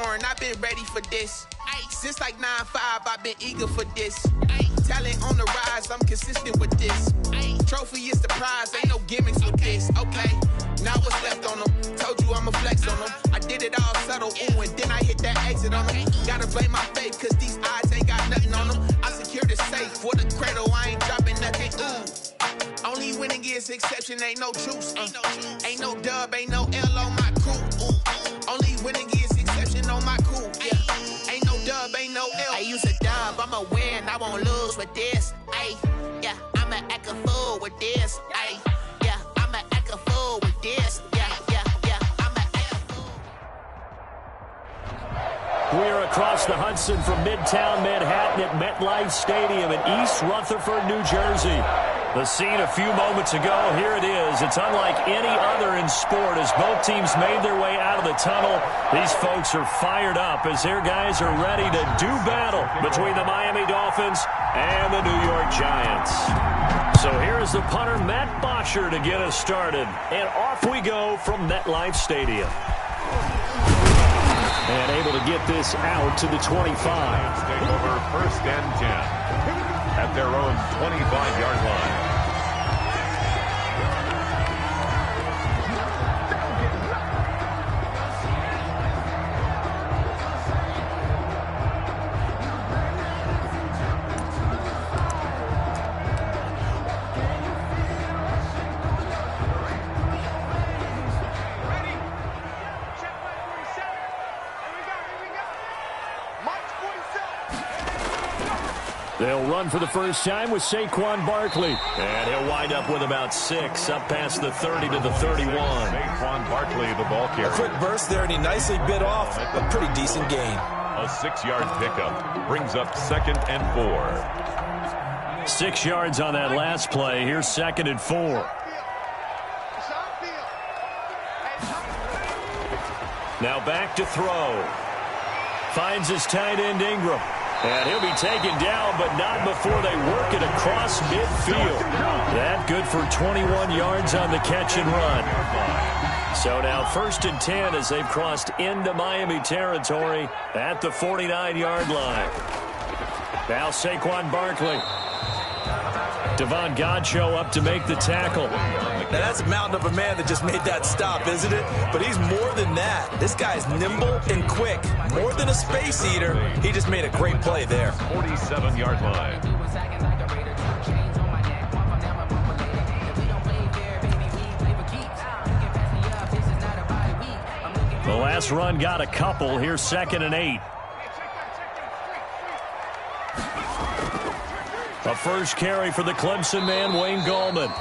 foreign, I've been ready for this. Since like 9-5, I've been eager for this. Talent on the rise, I'm consistent with this. Trophy is the prize, ain't no gimmicks with this. Okay, now what's left on them? Told you I'ma flex on them. I did it all subtle, ooh, and then I hit that exit on them. Gotta blame my faith, cause these odds ain't got nothing on them. I secured the safe for the cradle, I ain't dropping nothing, ooh. Only winning is exception, ain't no truce. Ain't no dub, ain't no L on my crew. Ooh. Only winning is exception on my crew. Yeah. Ain't no dub, ain't no L. I use a dub, I'ma win, I won't lose with this. Ay, yeah, I'ma act a fool with this. Ay, yeah, I'ma act a fool with this. Yeah, I'ma act a fool. We are across the Hudson from Midtown Manhattan at MetLife Stadium in East Rutherford, New Jersey. The scene a few moments ago, here it is. It's unlike any other in sport as both teams made their way out of the tunnel. These folks are fired up as their guys are ready to do battle between the Miami Dolphins and the New York Giants. So here is the punter, Matt Bosher, to get us started. And off we go from MetLife Stadium. And able to get this out to the 25. Take over 1st and 10 at their own 25-yard line. They'll run for the first time with Saquon Barkley. And he'll wind up with about 6, up past the 30 to the 31. Saquon Barkley, the ball carrier. A quick burst there, and he nicely bit off a pretty decent gain. A 6-yard pickup brings up 2nd and 4. 6 yards on that last play. Here's 2nd and 4. Now back to throw. Finds his tight end Ingram. And he'll be taken down, but not before they work it across midfield. That good for 21 yards on the catch and run. So now 1st and 10 as they've crossed into Miami territory at the 49-yard line. Now Saquon Barkley. Devon Godchaux up to make the tackle. Now that's a mountain of a man that just made that stop, isn't it? But he's more than that. This guy's nimble and quick. More than a space eater. He just made a great play there. 47-yard line. The last run got a couple. Here's 2nd and 8. A first carry for the Clemson man, Wayne Gallman.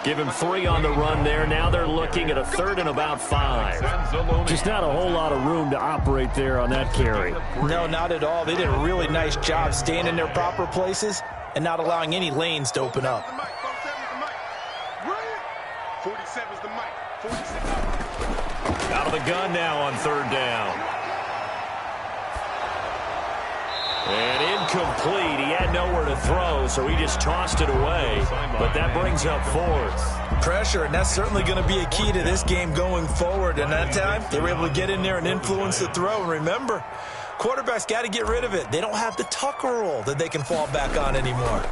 Give him 3 on the run there. Now they're looking at a 3rd and about 5. Just not a whole lot of room to operate there on that carry. No, not at all. They did a really nice job staying in their proper places and not allowing any lanes to open up. 47's the mic. Out of the gun now on 3rd down. And incomplete. He had nowhere to throw, so he just tossed it away. But that brings up 4th. Pressure, and that's certainly going to be a key to this game going forward. And that time, they were able to get in there and influence the throw. And remember, quarterbacks got to get rid of it. They don't have the Tucker rule that they can fall back on anymore.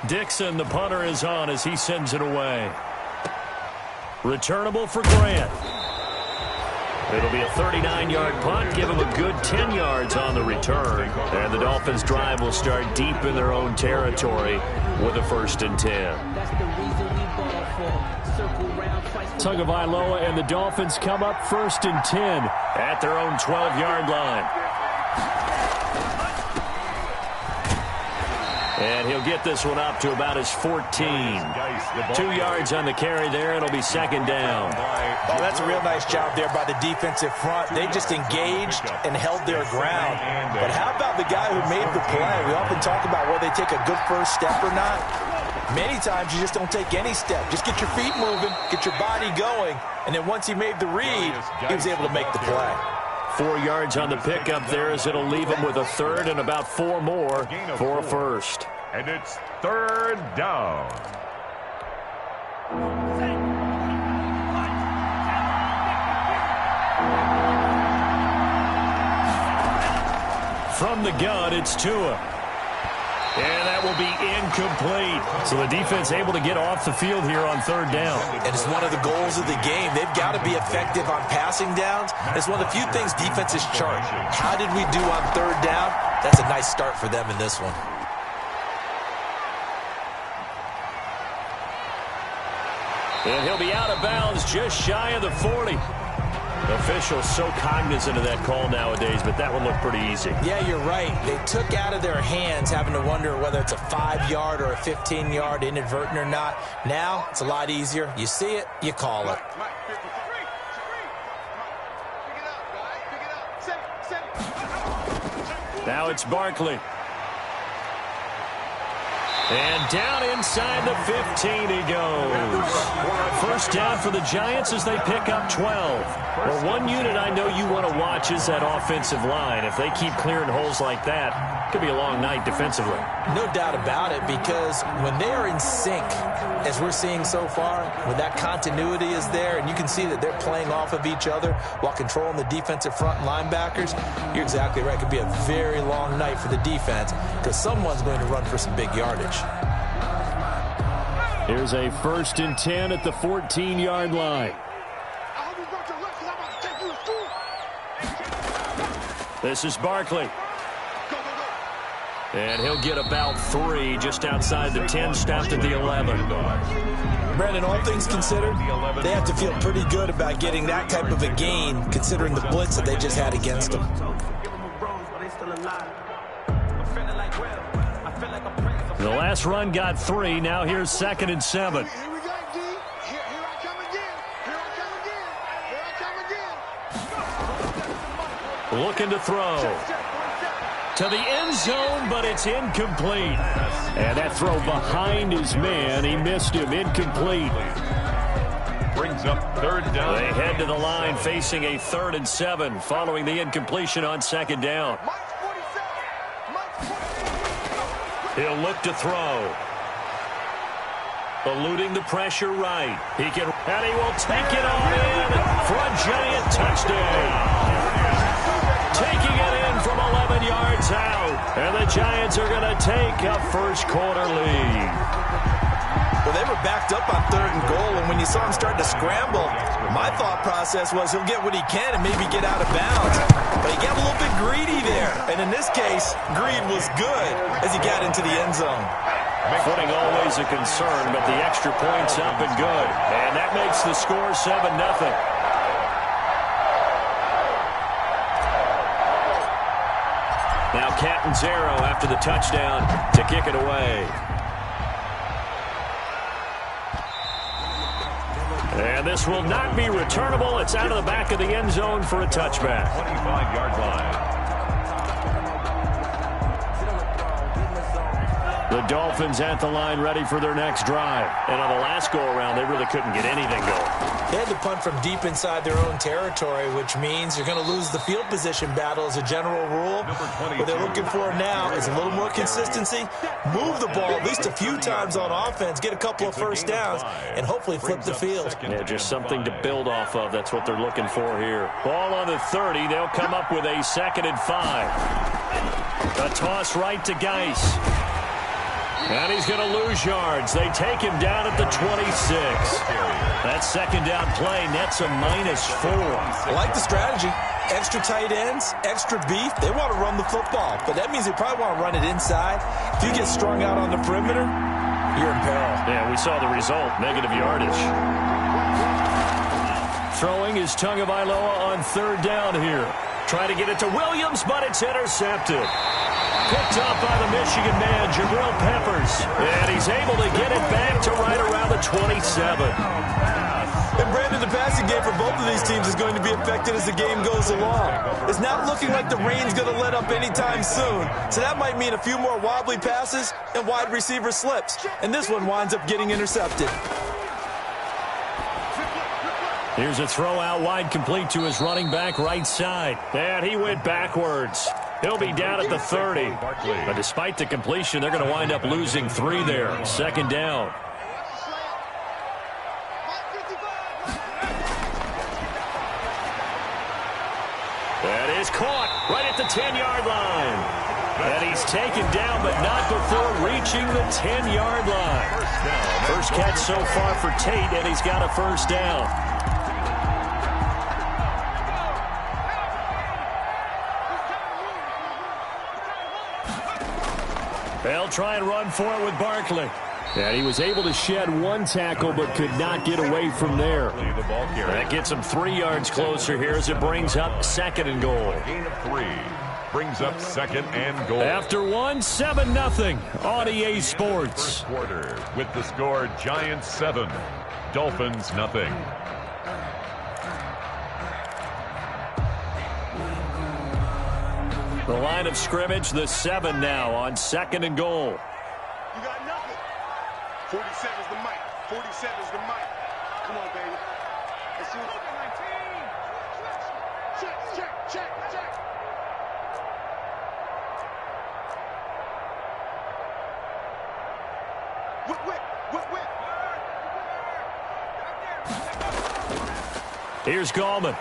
Dixon, the punter, is on as he sends it away. Returnable for Grant. It'll be a 39-yard punt. Give him a good 10 yards on the return. And the Dolphins' drive will start deep in their own territory with a 1st and 10. Tagovailoa and the Dolphins come up 1st and 10 at their own 12-yard line. And he'll get this one up to about his 14. 2 yards on the carry there. It'll be 2nd down. Oh, that's a real nice job there by the defensive front. They just engaged and held their ground. But how about the guy who made the play? We often talk about whether they take a good first step or not. Many times you just don't take any step. Just get your feet moving, get your body going, and then once he made the read, he was able to make the play. 4 yards on the pickup there as it'll leave him with a 3rd and about 4 more for a 1st. And it's 3rd down. Well, 3rd 3 From the gun, it's Tua. And that will be incomplete. So the defense able to get off the field here on third down. And it's one of the goals of the game. They've got to be effective on passing downs. It's one of the few things defenses chart. How did we do on third down? That's a nice start for them in this one. And he'll be out of bounds just shy of the 40. Officials so cognizant of that call nowadays, but that one looked pretty easy. Yeah, you're right. They took out of their hands having to wonder whether it's a 5-yard or a 15-yard inadvertent or not. Now, it's a lot easier. You see it, you call it. Now it's Barkley. And down inside the 15 he goes. First down for the Giants as they pick up 12. Well, one unit I know you want to watch is that offensive line. If they keep clearing holes like that, it could be a long night defensively. No doubt about it, because when they are in sync, as we're seeing so far, when that continuity is there, and you can see that they're playing off of each other while controlling the defensive front and linebackers, you're exactly right. It could be a very long night for the defense because someone's going to run for some big yardage. Here's a 1st and 10 at the 14-yard line. This is Barkley. And he'll get about 3 just outside the 10, stopped at the 11. Brandon, all things considered, they have to feel pretty good about getting that type of a gain considering the blitz that they just had against them. The last run got 3. Now here's 2nd and 7. Here we go, D. Here I come again. Here I come again. Looking to throw. To the end zone, but it's incomplete. And that throw behind his man. He missed him. Incomplete. Brings up 3rd down. They head to the line facing a 3rd and 7 following the incompletion on 2nd down. He'll look to throw. Eluding the pressure right. He can, and he will take it on in for a giant touchdown. Taking it in from 11 yards out. And the Giants are going to take a first-quarter lead. Well, they were backed up on 3rd and goal, and when you saw him start to scramble, my thought process was he'll get what he can and maybe get out of bounds. But he got a little bit greedy there. And in this case, greed was good as he got into the end zone. Footing always a concern, but the extra point's up and good. And that makes the score 7-0. Now Catanzaro after the touchdown to kick it away. And this will not be returnable. It's out of the back of the end zone for a touchback. 25-yard line. The Dolphins at the line ready for their next drive. And on the last go-around, they really couldn't get anything going. They had to punt from deep inside their own territory, which means you're going to lose the field position battle as a general rule. What they're looking for now is a little more consistency, move the ball at least a few times on offense, get a couple of first downs, and hopefully flip the field. Yeah, just something to build off of. That's what they're looking for here. Ball on the 30. They'll come up with a 2nd and 5. A toss right to Geis. And he's going to lose yards. They take him down at the 26. That 2nd down play nets a -4. I like the strategy. Extra tight ends, extra beef. They want to run the football, but that means they probably want to run it inside. If you get strung out on the perimeter, you're in peril. Yeah, we saw the result. Negative yardage. Throwing is Tagovailoa on 3rd down here. Try to get it to Williams, but it's intercepted. Picked up by the Michigan man, Jabril Peppers. And he's able to get it back to right around the 27. And Brandon, the passing game for both of these teams is going to be affected as the game goes along. It's not looking like the rain's going to let up anytime soon. So that might mean a few more wobbly passes and wide receiver slips. And this one winds up getting intercepted. Here's a throw out wide complete to his running back right side. And he went backwards. He'll be down at the 30. But despite the completion, they're going to wind up losing 3 there. 2nd down. That is caught right at the 10-yard line. And he's taken down, but not before reaching the 10-yard line. First catch so far for Tate, and he's got a first down. They'll try and run for it with Barkley. And he was able to shed one tackle but could not get away from there. That gets him 3 yards closer here as it brings up second and goal. Gain of 3 brings up second and goal. After 7-0 on EA Sports. First quarter with the score Giants 7, Dolphins 0. The line of scrimmage, the 7 now on second and goal. You got nothing. 47's the mic. 47's the mic. Come on, baby. Let's see what's on 19. Check. Whip. Here's Gallman.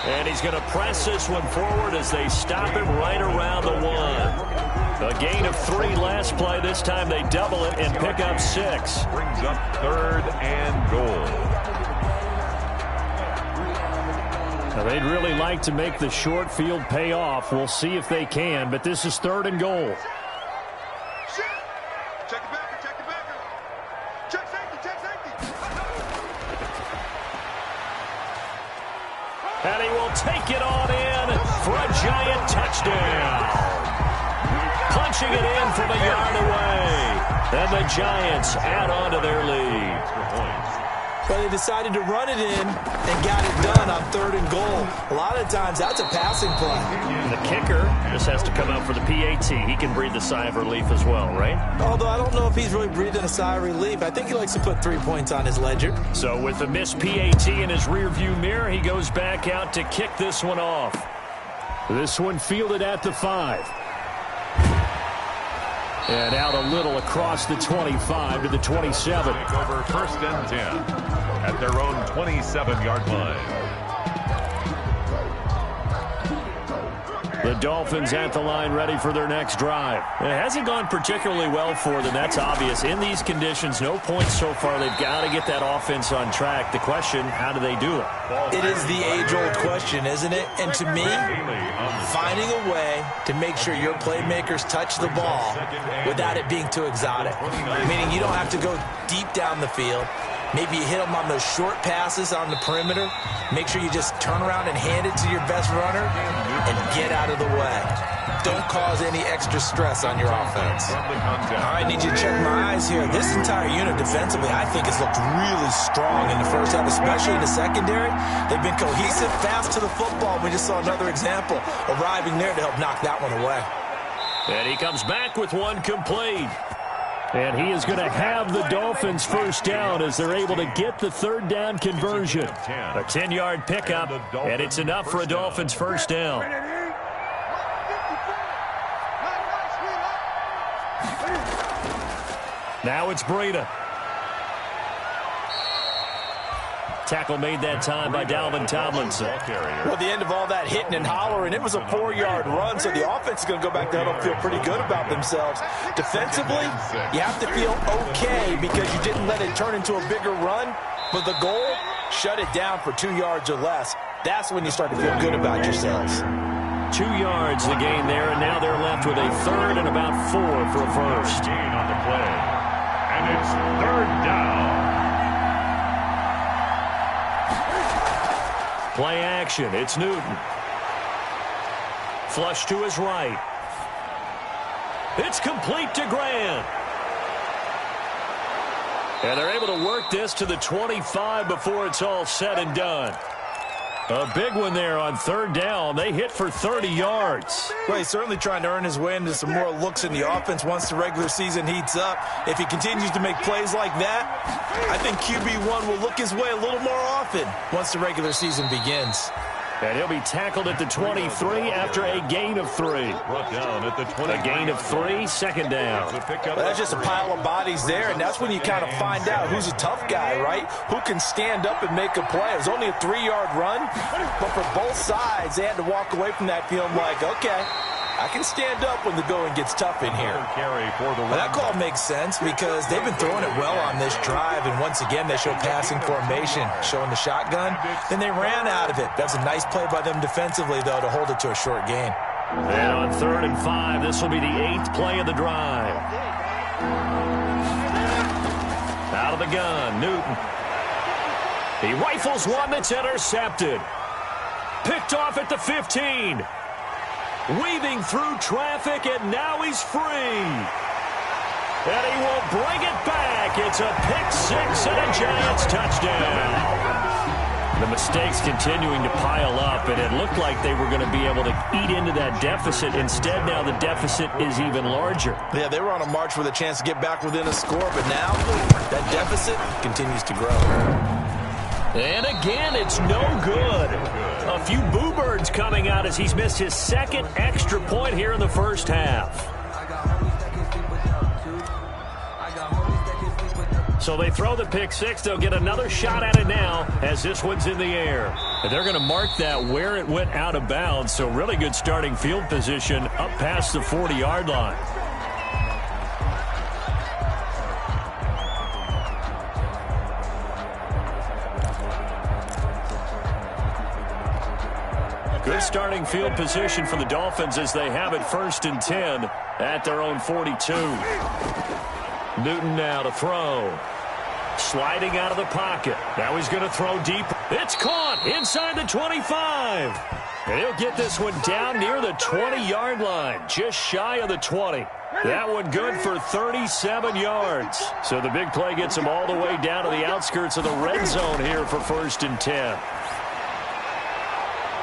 And he's going to press this one forward as they stop him right around the 1. A gain of 3 last play. This time they double it and pick up 6. Brings up third and goal. Now they'd really like to make the short field pay off. We'll see if they can, but this is third and goal. Check the backer. Check safety. And he will take it on in for a Giant touchdown. Punching it in from a yard away. And the Giants add on to their lead. But they decided to run it in and got it done on third and goal. A lot of times that's a passing play. The kicker just has to come out for the PAT. He can breathe a sigh of relief as well, right? Although I don't know if he's really breathing a sigh of relief. I think he likes to put 3 points on his ledger. So with the missed PAT in his rearview mirror, he goes back out to kick this one off. This one fielded at the 5. And out a little across the 25 to the 27. Take over first and 10 at their own 27-yard line. The Dolphins at the line ready for their next drive. It hasn't gone particularly well for them. That's obvious. In these conditions, no points so far. They've got to get that offense on track. The question, how do they do it? It is the age-old question, isn't it? And to me, finding a way to make sure your playmakers touch the ball without it being too exotic. Meaning you don't have to go deep down the field. Maybe you hit them on those short passes on the perimeter. Make sure you just turn around and hand it to your best runner and get out of the way. Don't cause any extra stress on your offense. I need you to check my eyes here. This entire unit defensively, I think, has looked really strong in the first half, especially in the secondary. They've been cohesive, fast to the football. We just saw another example arriving there to help knock that one away. And he comes back with one complete. And he is going to have the Dolphins first down as they're able to get the third down conversion. A 10-yard pickup, and it's enough for a Dolphins first down. Now it's Breida. Tackle made that time by Dalvin Tomlinson. Well, the end of all that hitting and hollering, it was a 4-yard run, so the offense is going to go back there and feel pretty good about themselves. Defensively, you have to feel okay because you didn't let it turn into a bigger run, but the goal, shut it down for 2 yards or less. That's when you start to feel good about yourselves. 2 yards the gain there, and now they're left with a third and about 4 for a first. Gain on the play. And it's third down. Play action. It's Newton. Flush to his right. It's complete to Grant. And they're able to work this to the 25 before it's all said and done. A big one there on third down. They hit for 30 yards. Well, he's certainly trying to earn his way into some more looks in the offense once the regular season heats up. If he continues to make plays like that, I think QB1 will look his way a little more often once the regular season begins. And he'll be tackled at the 23 after a gain of 3. Brought down at the 20. A gain of 3, second down. Well, that's just a pile of bodies there, and that's when you kind of find out who's a tough guy, right? Who can stand up and make a play. It was only a 3-yard run, but for both sides, they had to walk away from that feeling like, okay, I can stand up when the going gets tough in here. Well, that call makes sense because they've been throwing it well on this drive, and once again, they show passing formation, showing the shotgun. Then they ran out of it. That's a nice play by them defensively, though, to hold it to a short gain. And on 3rd and 5, this will be the 8th play of the drive. Out of the gun, Newton. He rifles one that's intercepted. Picked off at the 15. Weaving through traffic, and now he's free. And he will bring it back. It's a pick-6 and a Giants touchdown. The mistakes continuing to pile up, and it looked like they were going to be able to eat into that deficit. Instead, now the deficit is even larger. Yeah, they were on a march with a chance to get back within a score, but now that deficit continues to grow. And again, it's no good. A few boo birds coming out as he's missed his second extra point here in the first half. So they throw the pick-6. They'll get another shot at it now as this one's in the air. And they're going to mark that where it went out of bounds. So really good starting field position up past the 40-yard line. Good starting field position for the Dolphins as they have it 1st and 10 at their own 42. Newton now to throw. Sliding out of the pocket. Now he's going to throw deep. It's caught inside the 25. And he'll get this one down near the 20-yard line, just shy of the 20. That one good for 37 yards. So the big play gets him all the way down to the outskirts of the red zone here for 1st and 10.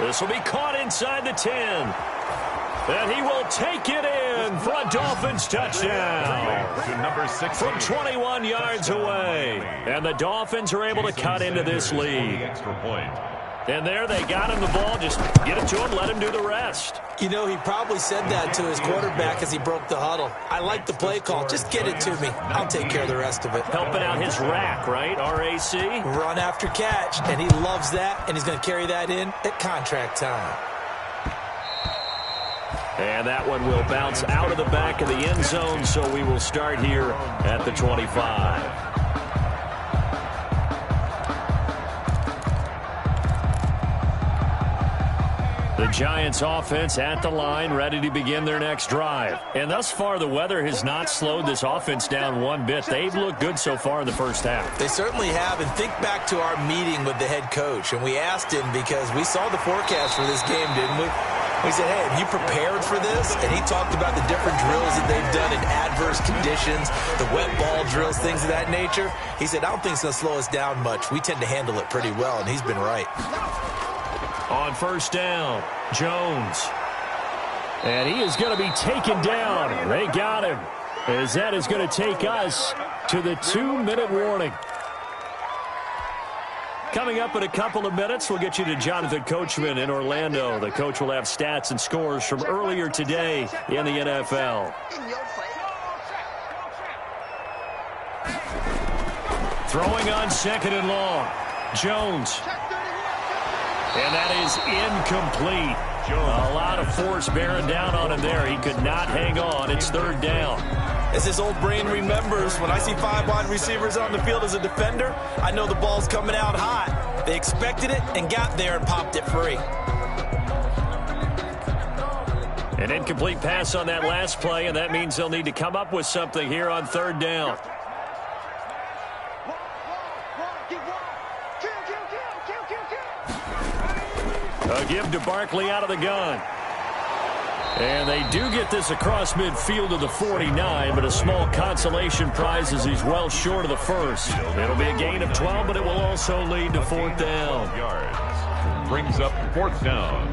This will be caught inside the 10. And he will take it in for a Dolphins touchdown. From 21 yards away. And the Dolphins are able to cut into this lead. And there they got him the ball. Just get it to him, let him do the rest. You know, he probably said that to his quarterback as he broke the huddle. I like the play call. Just get it to me. I'll take care of the rest of it. Helping out his rack, right? R-A-C? Run after catch. And he loves that, and he's going to carry that in at contract time. And that one will bounce out of the back of the end zone, so we will start here at the 25. The Giants offense at the line, ready to begin their next drive. And thus far, the weather has not slowed this offense down one bit. They've looked good so far in the first half. They certainly have. And think back to our meeting with the head coach. And we asked him because we saw the forecast for this game, didn't we? We said, hey, have you prepared for this? And he talked about the different drills that they've done in adverse conditions, the wet ball drills, things of that nature. He said, I don't think it's going to slow us down much. We tend to handle it pretty well, and he's been right. On 1st down, Jones. And he is going to be taken down. They got him. As that is going to take us to the 2-minute warning. Coming up in a couple of minutes, we'll get you to Jonathan Coachman in Orlando. The coach will have stats and scores from earlier today in the NFL. Throwing on 2nd and long. Jones. And that is incomplete. A lot of force bearing down on him there. He could not hang on. It's 3rd down. As his old brain remembers, when I see 5 wide receivers on the field as a defender, I know the ball's coming out hot. They expected it and got there and popped it free. An incomplete pass on that last play, and that means they'll need to come up with something here on 3rd down. A give to Barkley out of the gun. And they do get this across midfield to the 49, but a small consolation prize as he's well short of the first. It'll be a gain of 12, but it will also lead to 4th down. Yards. Brings up 4th down.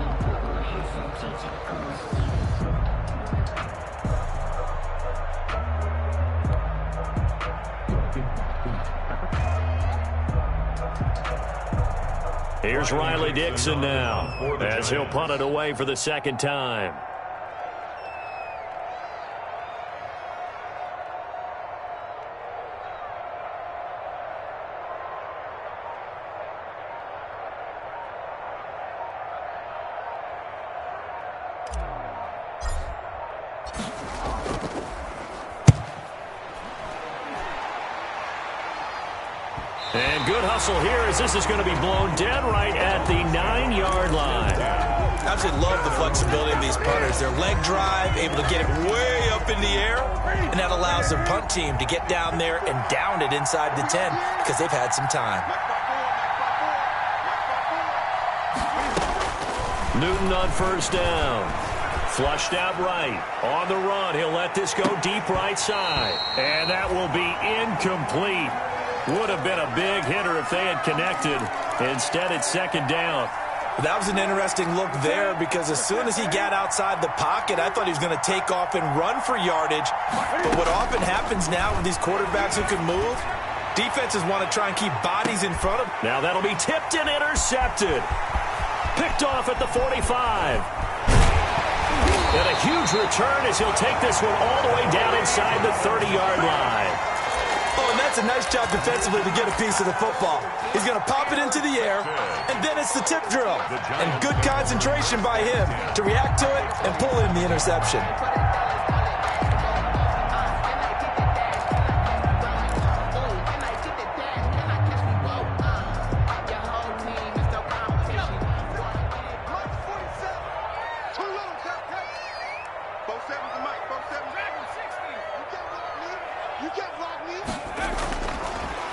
Here's Riley Dixon now as he'll punt it away for the second time. And good hustle here as this is going to be blown dead right at the 9-yard line. I absolutely love the flexibility of these punters. Their leg drive, able to get it way up in the air, and that allows the punt team to get down there and down it inside the 10 because they've had some time. Newton on first down. Flushed out right. On the run, he'll let this go deep right side. And that will be incomplete. Would have been a big hitter if they had connected. Instead, it's second down. That was an interesting look there because as soon as he got outside the pocket, I thought he was going to take off and run for yardage. But what often happens now with these quarterbacks who can move, defenses want to try and keep bodies in front of them. Now that'll be tipped and intercepted. Picked off at the 45. And a huge return as he'll take this one all the way down inside the 30-yard line. Oh, and that's a nice job defensively to get a piece of the football. He's going to pop it into the air, and then it's the tip drill. And good concentration by him to react to it and pull in the interception.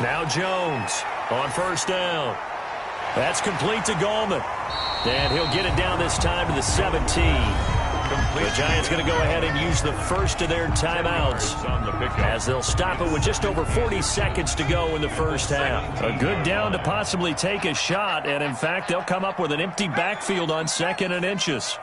Now Jones on first down. That's complete to Gallman. And he'll get it down this time to the 17. The Giants going to go ahead and use the first of their timeouts as they'll stop it with just over 40 seconds to go in the first half. A good down to possibly take a shot, and in fact, they'll come up with an empty backfield on 2nd and inches.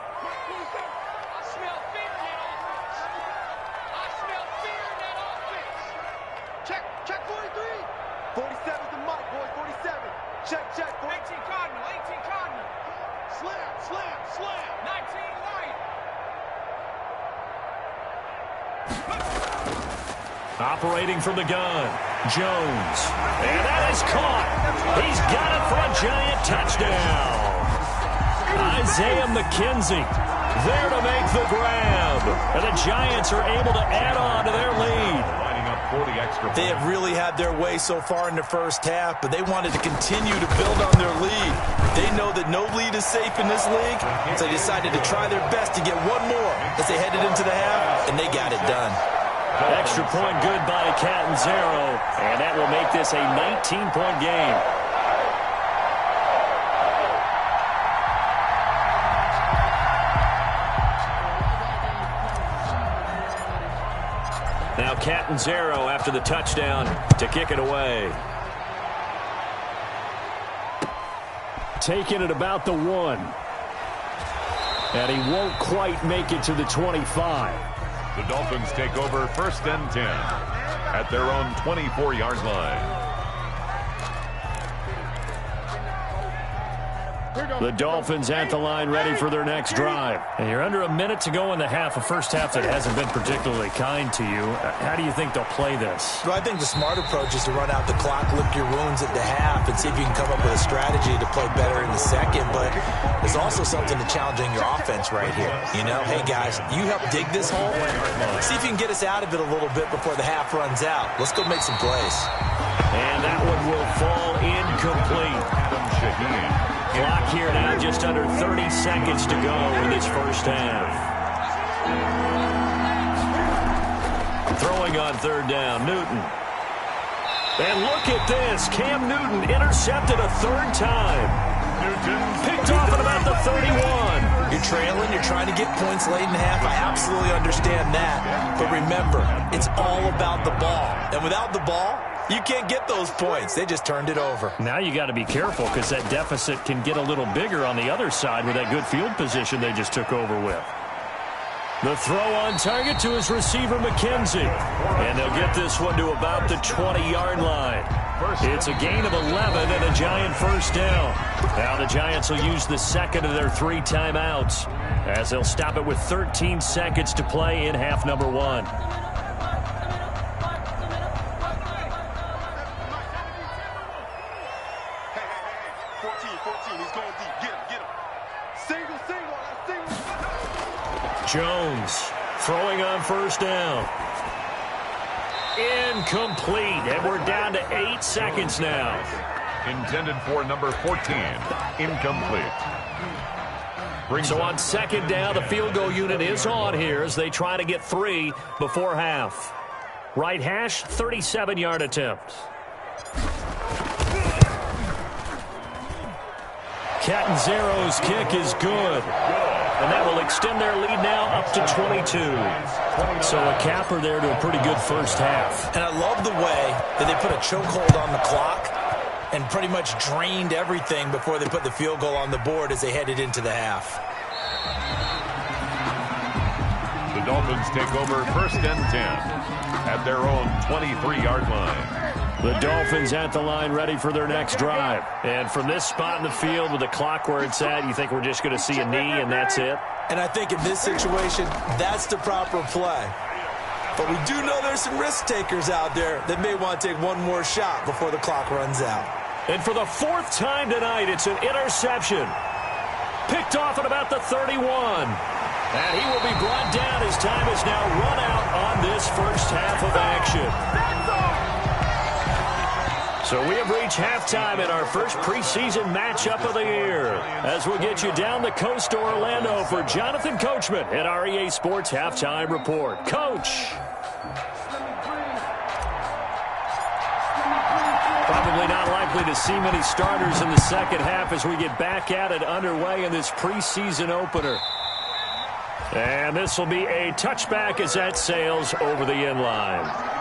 Operating from the gun, Jones. And that is caught. He's got it for a Giant touchdown. Isaiah McKenzie there to make the grab. And the Giants are able to add on to their lead. They have really had their way so far in the first half, but they wanted to continue to build on their lead. They know that no lead is safe in this league, so they decided to try their best to get one more as they headed into the half, and they got it done. Extra point good by Catanzaro, and that will make this a 19-point game. Now Catanzaro after the touchdown to kick it away. Taking it about the 1. And he won't quite make it to the 25. The Dolphins take over 1st and 10 at their own 24-yard line. The Dolphins at the line ready for their next drive. And you're under a minute to go in the half, a first half that hasn't been particularly kind to you. How do you think they'll play this? Well, I think the smart approach is to run out the clock, lick your wounds at the half, and see if you can come up with a strategy to play better in the second. But there's also something to challenging your offense right here. You know, hey, guys, you help dig this hole. See if you can get us out of it a little bit before the half runs out. Let's go make some plays. And that one will fall incomplete. Clock here now, just under 30 seconds to go in this first half. Throwing on 3rd down, Newton. And look at this. Cam Newton intercepted a 3rd time. Picked off at about the 31. You're trailing. You're trying to get points late in the half. I absolutely understand that. But remember, it's all about the ball. And without the ball, you can't get those points. They just turned it over. Now you got to be careful because that deficit can get a little bigger on the other side with that good field position they just took over with. The throw on target to his receiver, McKenzie. And they'll get this one to about the 20-yard line. It's a gain of 11 and a Giant first down. Now the Giants will use the second of their 3 timeouts as they'll stop it with 13 seconds to play in half number 1. Jones throwing on first down. Incomplete, and we're down to 8 seconds now. Intended for number 14. Incomplete. So on second down, the field goal unit is on here as they try to get 3 before half. Right hash, 37-yard attempt. Catanzaro's kick is good. And that will extend their lead now up to 22. So a capper there to a pretty good first half. And I love the way that they put a chokehold on the clock and pretty much drained everything before they put the field goal on the board as they headed into the half. The Dolphins take over first and 10 at their own 23-yard line. The Dolphins at the line ready for their next drive. And from this spot in the field with the clock where it's at, you think we're just going to see a knee and that's it? And I think in this situation, that's the proper play. But we do know there's some risk takers out there that may want to take one more shot before the clock runs out. And for the 4th time tonight, it's an interception. Picked off at about the 31. And he will be brought down as time is now run out on this first half of action. So we have reached halftime in our first preseason matchup of the year. As we'll get you down the coast to Orlando for Jonathan Coachman at REA Sports Halftime Report. Coach. Probably not likely to see many starters in the second half as we get back at it underway in this preseason opener. And this will be a touchback as that sails over the end line.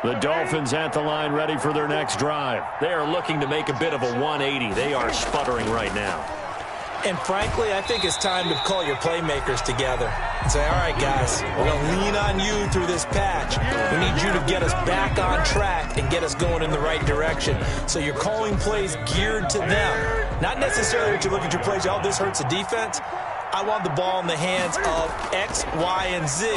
The Dolphins at the line ready for their next drive. They are looking to make a bit of a 180. They are sputtering right now. And frankly, I think it's time to call your playmakers together and say, all right, guys, we're going to lean on you through this patch. We need you to get us back on track and get us going in the right direction. So you're calling plays geared to them. Not necessarily that you look at your plays, oh, this hurts the defense. I want the ball in the hands of X, Y, and Z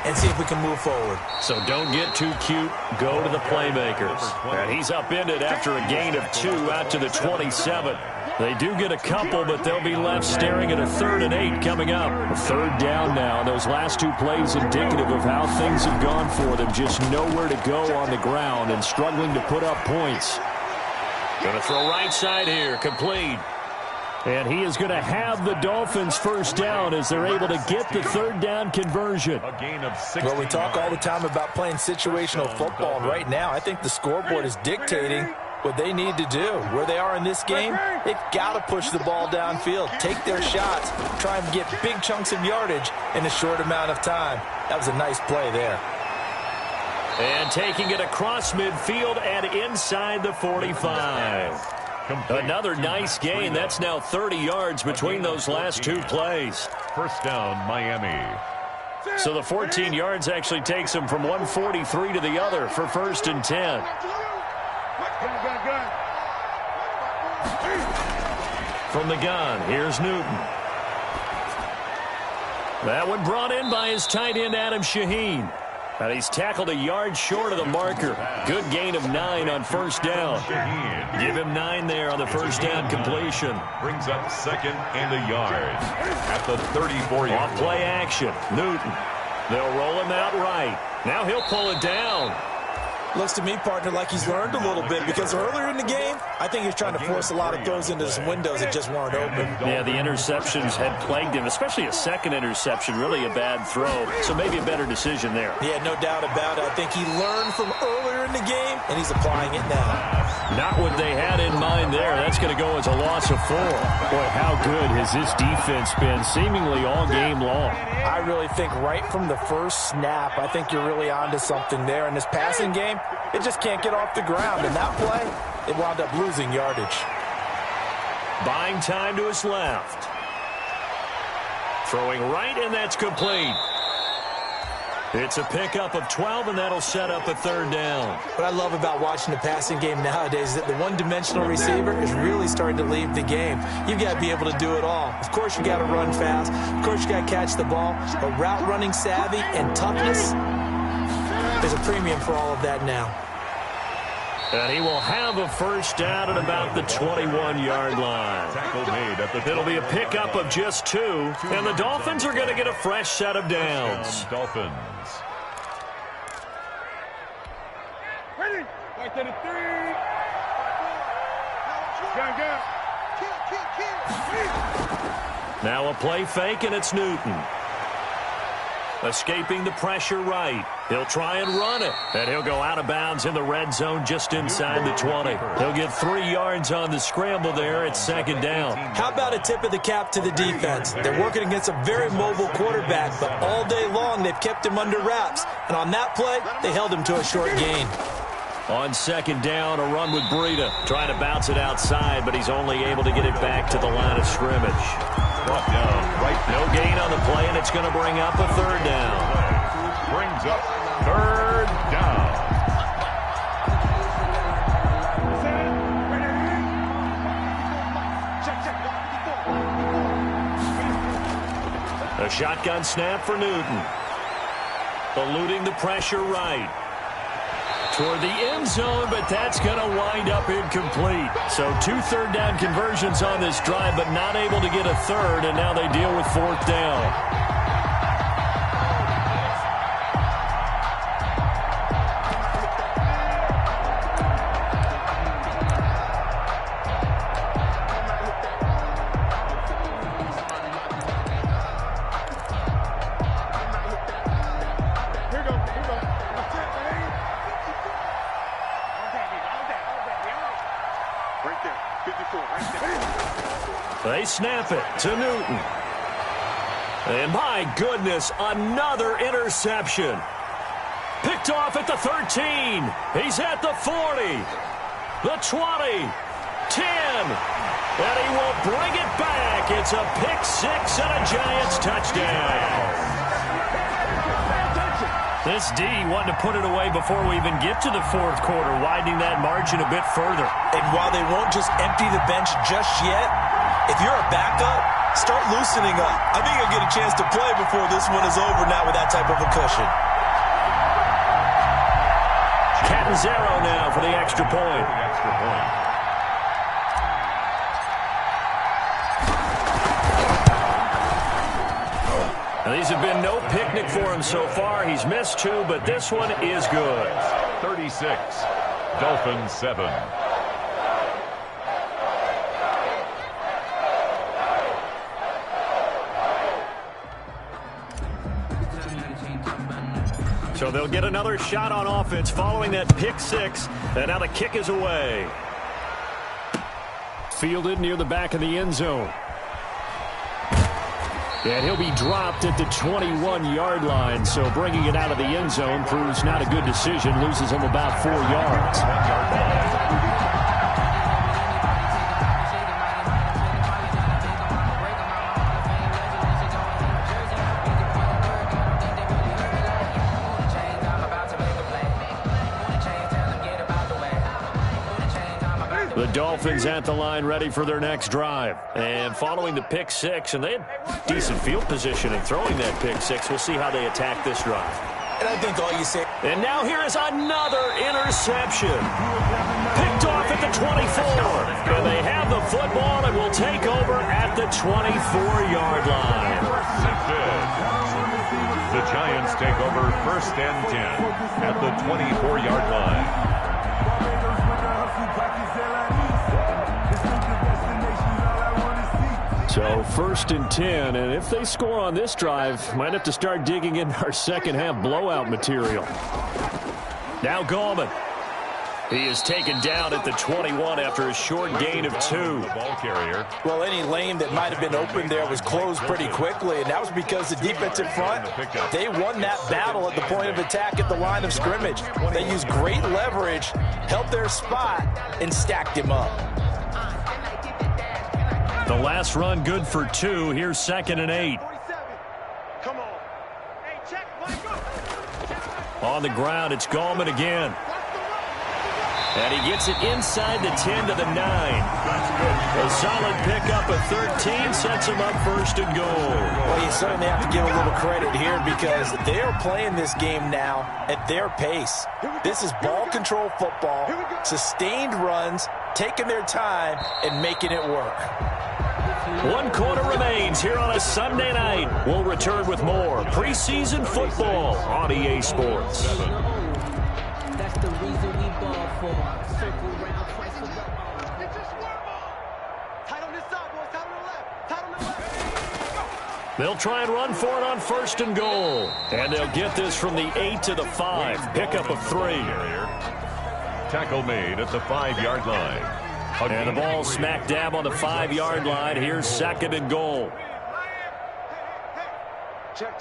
and see if we can move forward. So don't get too cute. Go to the playmakers. And he's upended after a gain of 2 out to the 27. They do get a couple, but they'll be left staring at a 3rd and 8 coming up. A 3rd down now. Those last 2 plays indicative of how things have gone for them. Just nowhere to go on the ground and struggling to put up points. Going to throw right side here. Complete. And he is going to have the Dolphins first down as they're able to get the 3rd down conversion. A gain of 6. Well, we talk all the time about playing situational football, and right now I think the scoreboard is dictating what they need to do. Where they are in this game, they've got to push the ball downfield, take their shots, try and get big chunks of yardage in a short amount of time. That was a nice play there. And taking it across midfield and inside the 45. Another nice gain. That's now 30 yards between those last 2 plays. First down, Miami. So the 14 yards actually takes him from 143 to the other for 1st and 10. From the gun, here's Newton. That one brought in by his tight end, Adam Shaheen. And he's tackled a yard short of the marker. Good gain of 9 on first down. Give him 9 there on the first down completion. Brings up 2nd and a yard at the 34-yard. Off play action. Newton. They'll roll him out right. Now he'll pull it down. Looks to me, partner, like he's learned a little bit because earlier in the game, I think he's trying to force a lot of throws into some windows that just weren't open. Yeah, the interceptions had plagued him, especially a second interception, really a bad throw. So maybe a better decision there. Yeah, no doubt about it. I think he learned from earlier in the game, and he's applying it now. Not what they had in mind there. That's going to go as a loss of 4. Boy, how good has this defense been seemingly all game long? I really think right from the first snap, I think you're really onto something there. In this passing game, it just can't get off the ground. In that play, it wound up losing yardage. Buying time to his left. Throwing right, and that's complete. It's a pickup of 12, and that'll set up a third down. What I love about watching the passing game nowadays is that the one-dimensional receiver is really starting to leave the game. You've got to be able to do it all. Of course, you got to run fast. Of course, you got to catch the ball. But route running savvy and toughness, there's a premium for all of that now. And he will have a first down at about the 21-yard line. It'll be a pickup of just 2, and the Dolphins are going to get a fresh set of downs. Dolphins. Ready? Right to the 3. Go. Now a play fake, and it's Newton. Escaping the pressure right. He'll try and run it. And he'll go out of bounds in the red zone just inside the 20. He'll get 3 yards on the scramble there. It's second down. How about a tip of the cap to the defense? They're working against a very mobile quarterback, but all day long they've kept him under wraps. And on that play, they held him to a short gain. On second down, a run with Breida. Trying to bounce it outside, but he's only able to get it back to the line of scrimmage. No gain on the play, and it's going to bring up a third down. Brings up third down. A shotgun snap for Newton. Eluding the pressure right. Toward the end zone, but that's going to wind up incomplete. So 2 third-down conversions on this drive, but not able to get a third, and now they deal with fourth down. They snap it to Newton. And my goodness, another interception. Picked off at the 13. He's at the 40. The 20. 10. And he will bring it back. It's a pick 6 and a Giants touchdown. This D wanting to put it away before we even get to the fourth quarter, widening that margin a bit further. And while they won't just empty the bench just yet, if you're a backup, start loosening up. I think you'll get a chance to play before this one is over now with that type of a cushion. Catanzaro now for the extra point. Now, these have been no picnic for him so far. He's missed 2, but this one is good. 36. Dolphins 7. So they'll get another shot on offense following that pick 6, and now the kick is away. Fielded near the back of the end zone. And he'll be dropped at the 21-yard line, so bringing it out of the end zone proves not a good decision. Loses him about 4 yards. The Dolphins at the line ready for their next drive. And following the pick 6, and they had decent field position in throwing that pick 6. We'll see how they attack this drive. And I think all you say... And now here is another interception. Picked off at the 24. And they have the football and will take over at the 24-yard line. The Giants take over first and 10 at the 24-yard line. So first and 10, and if they score on this drive, might have to start digging into our second half blowout material. Now Gallman. He is taken down at the 21 after a short gain of 2. Ball carrier. Well, any lane that might have been open there was closed pretty quickly, and that was because the defensive front, they won that battle at the point of attack at the line of scrimmage. They used great leverage, held their spot, and stacked him up. The last run good for 2. Here's second and 8. Come on. Hey, check, Michael. On the ground, it's Gallman again. And he gets it inside the 10 to the 9. A solid pickup of 13 sets him up first and goal. Well, you certainly have to give a little credit here because they are playing this game now at their pace. This is ball control football, sustained runs, taking their time, and making it work. 1 quarter remains here on a Sunday night. We'll return with more preseason football on EA Sports. That's the reason we ball for. Circle round, twice for the tight on this side, boys. Tight on the left. Tight on the left. They'll try and run for it on first and goal. And they'll get this from the 8 to the 5. Pickup of 3. Tackle made at the 5-yard line. And the ball smack dab on the 5-yard line. Here's second and goal. Check.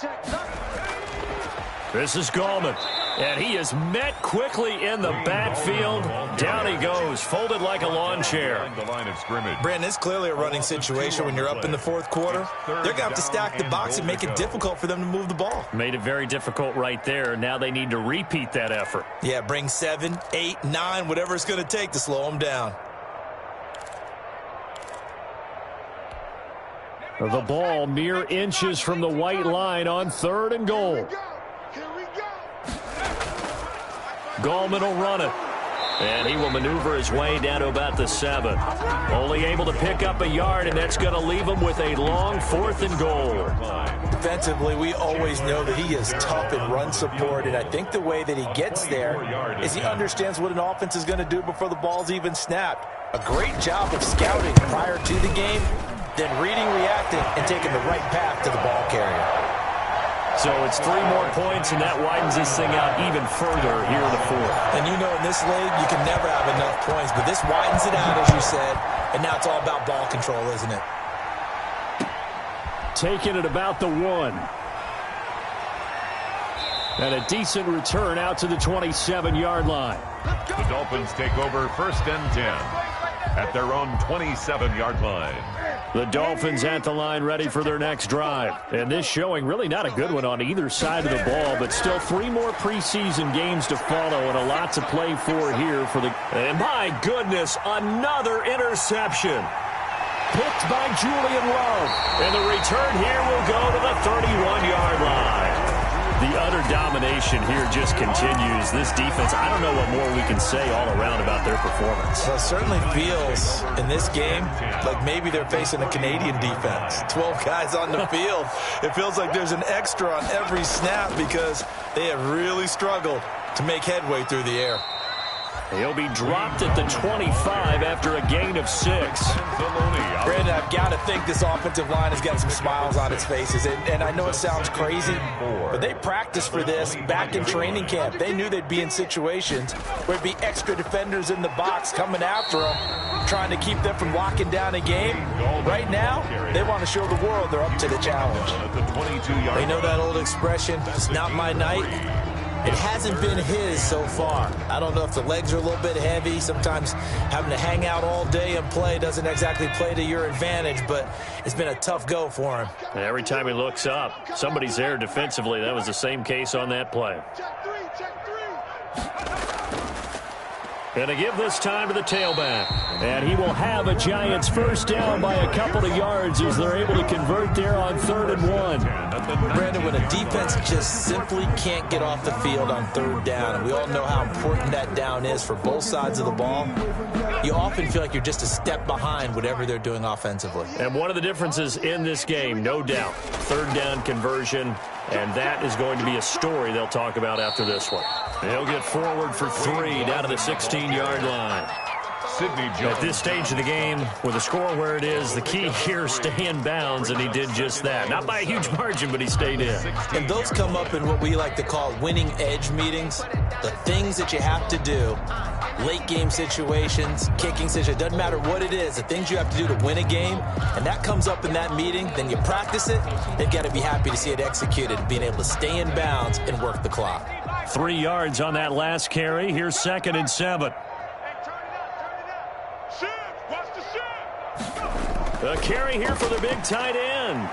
This is Gallman. And he is met quickly in the backfield. Down he goes, folded like a lawn chair. The line of scrimmage. Brandon, it's clearly a running situation when you're up in the fourth quarter. They're going to have to stack the box and make it difficult for them to move the ball. Made it very difficult right there. Now they need to repeat that effort. Yeah, bring 7, 8, 9, whatever it's going to take to slow them down. The ball mere inches from the white line on third and goal. Gallman will run it. And he will maneuver his way down to about the 7. Only able to pick up a yard, and that's going to leave him with a long 4th and goal. Defensively, we always know that he is tough in run support, and I think the way that he gets there is he understands what an offense is going to do before the ball's even snapped. A great job of scouting prior to the game, then reading, reacting, and taking the right path to the ball carrier. So it's 3 more points, and that widens this thing out even further here in the 4th. And you know in this league, you can never have enough points, but this widens it out, as you said, and now it's all about ball control, isn't it? Taking it about the 1. And a decent return out to the 27-yard line. The Dolphins take over first and 10 at their own 27-yard line. The Dolphins at the line ready for their next drive. And this showing really not a good one on either side of the ball, but still 3 more preseason games to follow and a lot to play for here for the... And my goodness, another interception. Picked by Julian Love. And the return here will go to the 31-yard line. The utter domination here just continues. This defense, I don't know what more we can say all around about their performance. Well, it certainly feels in this game like maybe they're facing a Canadian defense. 12 guys on the field. It feels like there's an extra on every snap because they have really struggled to make headway through the air. He'll be dropped at the 25 after a gain of 6. Brandon, I've got to think this offensive line has got some smiles on its faces. And I know it sounds crazy, but they practiced for this back in training camp. They knew they'd be in situations where it'd be extra defenders in the box coming after them, trying to keep them from locking down a game. Right now, they want to show the world they're up to the challenge. They know that old expression, it's not my night. It hasn't been his so far. I don't know if the legs are a little bit heavy. Sometimes having to hang out all day and play doesn't exactly play to your advantage, but it's been a tough go for him. Every time he looks up, somebody's there defensively. That was the same case on that play. And to give this time to the tailback. And he will have a Giants first down by a couple of yards as they're able to convert there on 3rd and 1. Brandon, when a defense just simply can't get off the field on 3rd down, and we all know how important that down is for both sides of the ball, you often feel like you're just a step behind whatever they're doing offensively. And one of the differences in this game, no doubt, 3rd down conversion, and that is going to be a story they'll talk about after this one. They'll get forward for 3 down to the 16-yard line. At this stage of the game, with the score where it is, the key here is stay in bounds, and he did just that. Not by a huge margin, but he stayed in. And those come up in what we like to call winning edge meetings. The things that you have to do, late game situations, kicking situations, doesn't matter what it is, the things you have to do to win a game, and that comes up in that meeting, then you practice it, they've got to be happy to see it executed, being able to stay in bounds and work the clock. 3 yards on that last carry. Here's 2nd and 7. A carry here for the big tight end.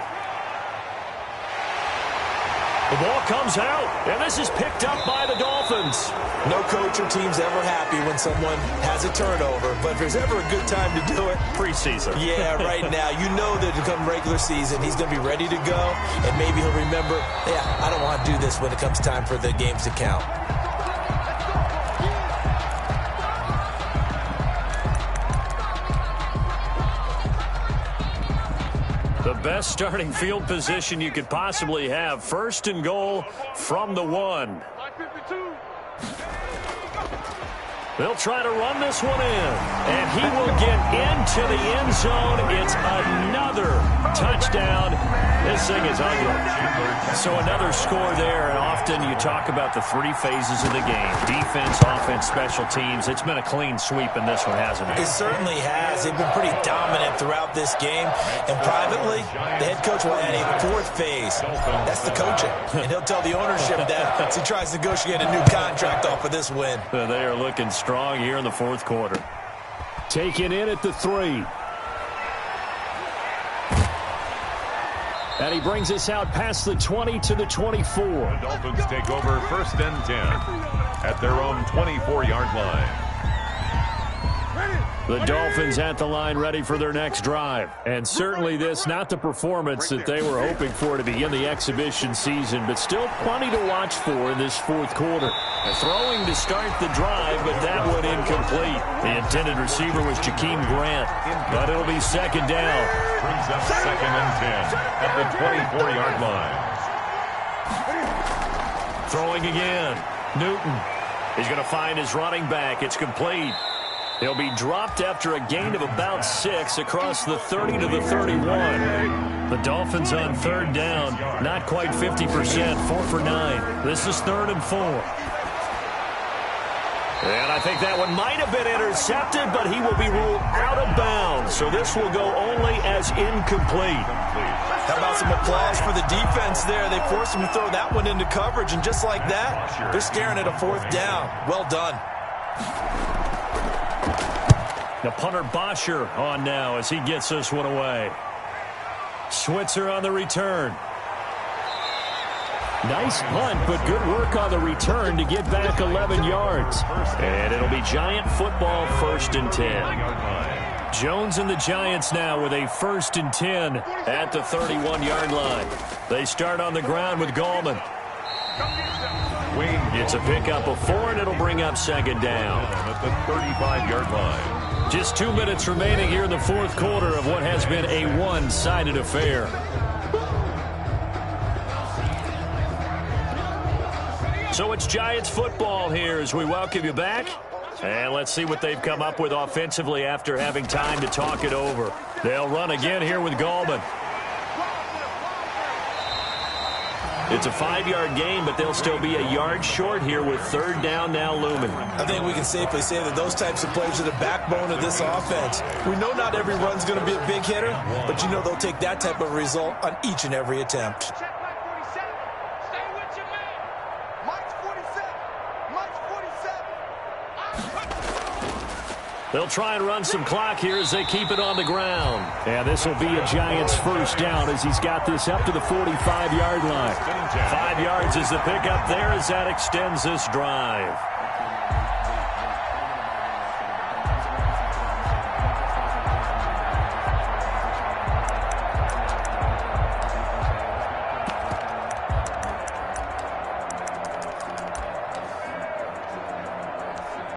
The ball comes out, and this is picked up by the Dolphins. No coach or team's ever happy when someone has a turnover, but if there's ever a good time to do it, preseason. Yeah, right now. You know that come regular season, he's going to be ready to go, and maybe he'll remember, yeah, I don't want to do this when it comes time for the games to count. The best starting field position you could possibly have. First and goal from the 1. They'll try to run this one in, and he will get into the end zone. It's another touchdown. This thing is ugly. So another score there, and often you talk about the 3 phases of the game. Defense, offense, special teams. It's been a clean sweep in this one, hasn't it? It certainly has. They've been pretty dominant throughout this game. And privately, the head coach will add a 4th phase. That's the coaching. And he'll tell the ownership that as he tries to negotiate a new contract off of this win. They are looking strong here in the 4th quarter. Taken in at the 3. And he brings us out past the 20 to the 24. The Dolphins take over first and 10 at their own 24-yard line. The Dolphins at the line ready for their next drive. And certainly this, not the performance that they were hoping for to begin the exhibition season, but still plenty to watch for in this 4th quarter. Throwing to start the drive, but that one incomplete. The intended receiver was Jakeem Grant, but it'll be second down. Brings up second and 10 at the 24-yard line. Throwing again. Newton. He's going to find his running back. It's complete. He'll be dropped after a gain of about 6 across the 30 to the 31. The Dolphins on 3rd down. Not quite 50%. 4 for 9. This is 3rd and 4. And I think that one might have been intercepted, but he will be ruled out of bounds. So this will go only as incomplete. How about some applause for the defense there? They forced him to throw that one into coverage, and just like that, they're staring at a 4th down. Well done. The punter Bosher on now as he gets this one away. Switzer on the return. Nice punt, but good work on the return to get back 11 yards. And it'll be Giant football 1st and 10. Jones and the Giants now with a 1st and 10 at the 31-yard line. They start on the ground with Gallman. Wayne gets a pickup of 4, and it'll bring up second down. At the 35-yard line. Just 2 minutes remaining here in the 4th quarter of what has been a one-sided affair. So it's Giants football here as we welcome you back. And let's see what they've come up with offensively after having time to talk it over. They'll run again here with Gallman. It's a 5-yard gain, but they'll still be a yard short here with 3rd down now looming. I think we can safely say that those types of plays are the backbone of this offense. We know not every run's going to be a big hitter, but you know they'll take that type of result on each and every attempt. They'll try and run some clock here as they keep it on the ground. And this will be a Giants 1st down as he's got this up to the 45-yard line. 5 yards is the pickup there as that extends this drive.